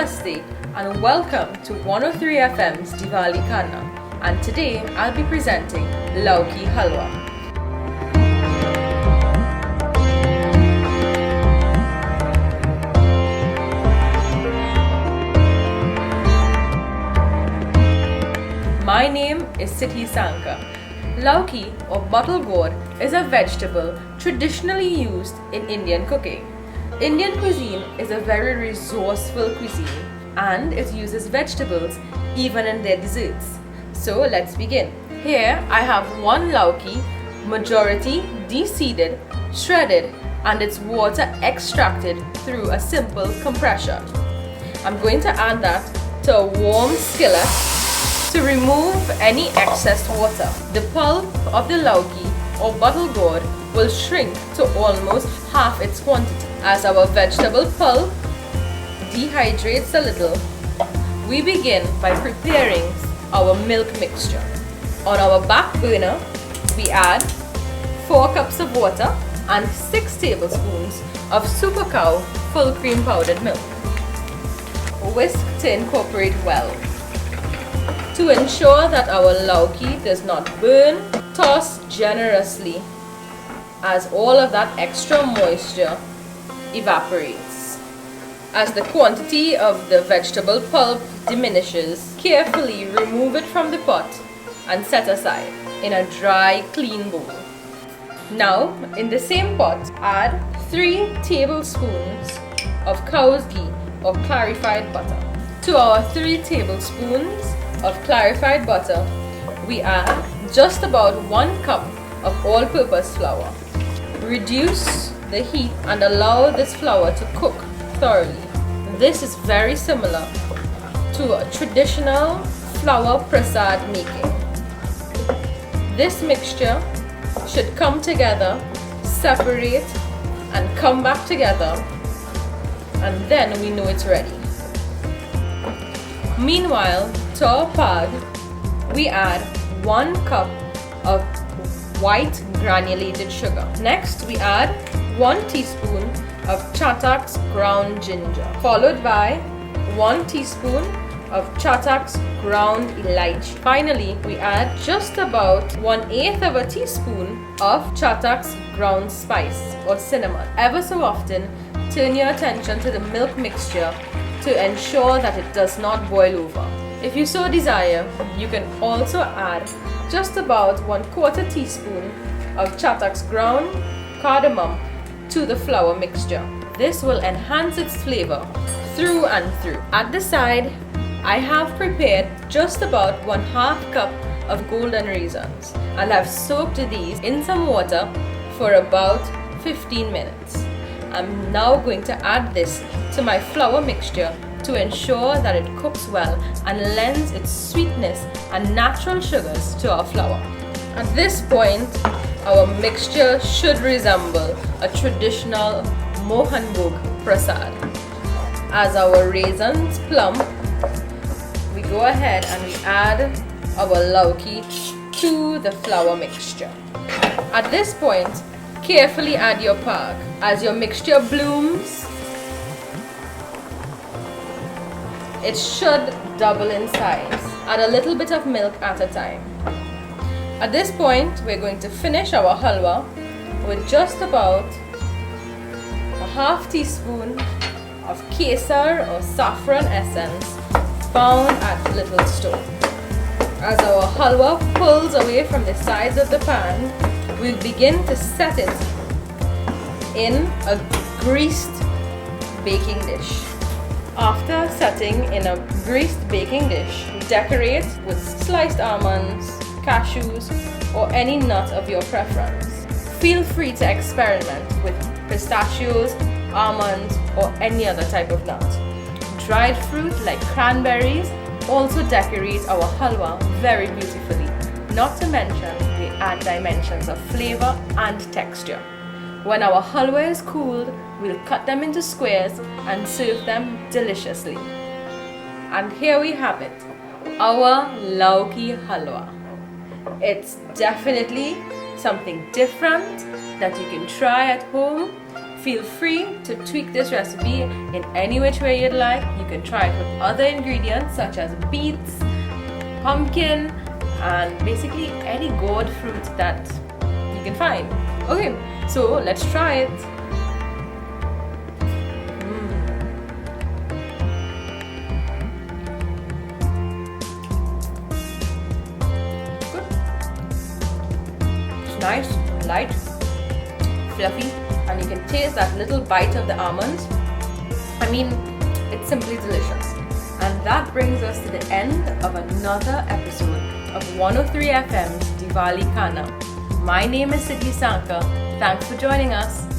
Namaste and welcome to 103 FM's Divali Khaana, and today I'll be presenting Lauki Halwa. My name is Siddhi Sankar. Lauki or bottle gourd is a vegetable traditionally used in Indian cooking. Indian cuisine is a very resourceful cuisine and it uses vegetables even in their desserts. So let's begin. Here I have one lauki, majority de-seeded, shredded and its water extracted through a simple compression. I'm going to add that to a warm skillet to remove any excess water. The pulp of the lauki or bottle gourd will shrink to almost half its quantity. As our vegetable pulp dehydrates a little, we begin by preparing our milk mixture. On our back burner, we add 4 cups of water and 6 tablespoons of super cow full cream powdered milk. Whisk to incorporate well. To ensure that our lauki does not burn, toss generously as all of that extra moisture evaporates. As the quantity of the vegetable pulp diminishes, carefully remove it from the pot and set aside in a dry, clean bowl. Now, in the same pot, add 3 tablespoons of cow's ghee or clarified butter. To our 3 tablespoons of clarified butter, we add just about 1 cup of all-purpose flour. Reduce the heat and allow this flour to cook thoroughly. This is very similar to a traditional flour prasad making. This mixture should come together, separate and come back together, and then we know it's ready. Meanwhile, to our pag, we add 1 cup of white granulated sugar. Next, we add 1 teaspoon of Chatak's ground ginger, followed by 1 teaspoon of Chatak's ground elaichi. Finally, we add just about 1/8 of a teaspoon of Chatak's ground spice or cinnamon. Ever so often, turn your attention to the milk mixture to ensure that it does not boil over. If you so desire, you can also add just about 1/4 teaspoon of Chatak's ground cardamom to the flour mixture. This will enhance its flavor through and through. At the side, I have prepared just about 1/2 cup of golden raisins and I've soaked these in some water for about 15 minutes. I'm now going to add this to my flour mixture to ensure that it cooks well and lends its sweetness and natural sugars to our flour. At this point, our mixture should resemble a traditional Mohan Bhog prasad. As our raisins plump, we go ahead and we add our lauki to the flour mixture. At this point, carefully add your pag. As your mixture blooms, it should double in size. Add a little bit of milk at a time. At this point, we're going to finish our halwa with just about a 1/2 teaspoon of kesar or saffron essence found at Little Store. As our halwa pulls away from the sides of the pan, we'll begin to set it in a greased baking dish. After setting in a greased baking dish, decorate with sliced almonds, cashews, or any nut of your preference. Feel free to experiment with pistachios, almonds, or any other type of nut. Dried fruit like cranberries also decorate our halwa very beautifully. Not to mention, they add dimensions of flavor and texture. When our halwa is cooled, we'll cut them into squares and serve them deliciously. And here we have it, our Lauki Halwa. It's definitely something different that you can try at home. Feel free to tweak this recipe in any which way you'd like. You can try it with other ingredients such as beets, pumpkin, and basically any gourd fruit that you can find. Okay, so let's try it. Good. It's nice, light, fluffy, and you can taste that little bite of the almonds. I mean, it's simply delicious. And that brings us to the end of another episode of 103 FM's Divali Khaana. My name is Siddhi Sankar. Thanks for joining us.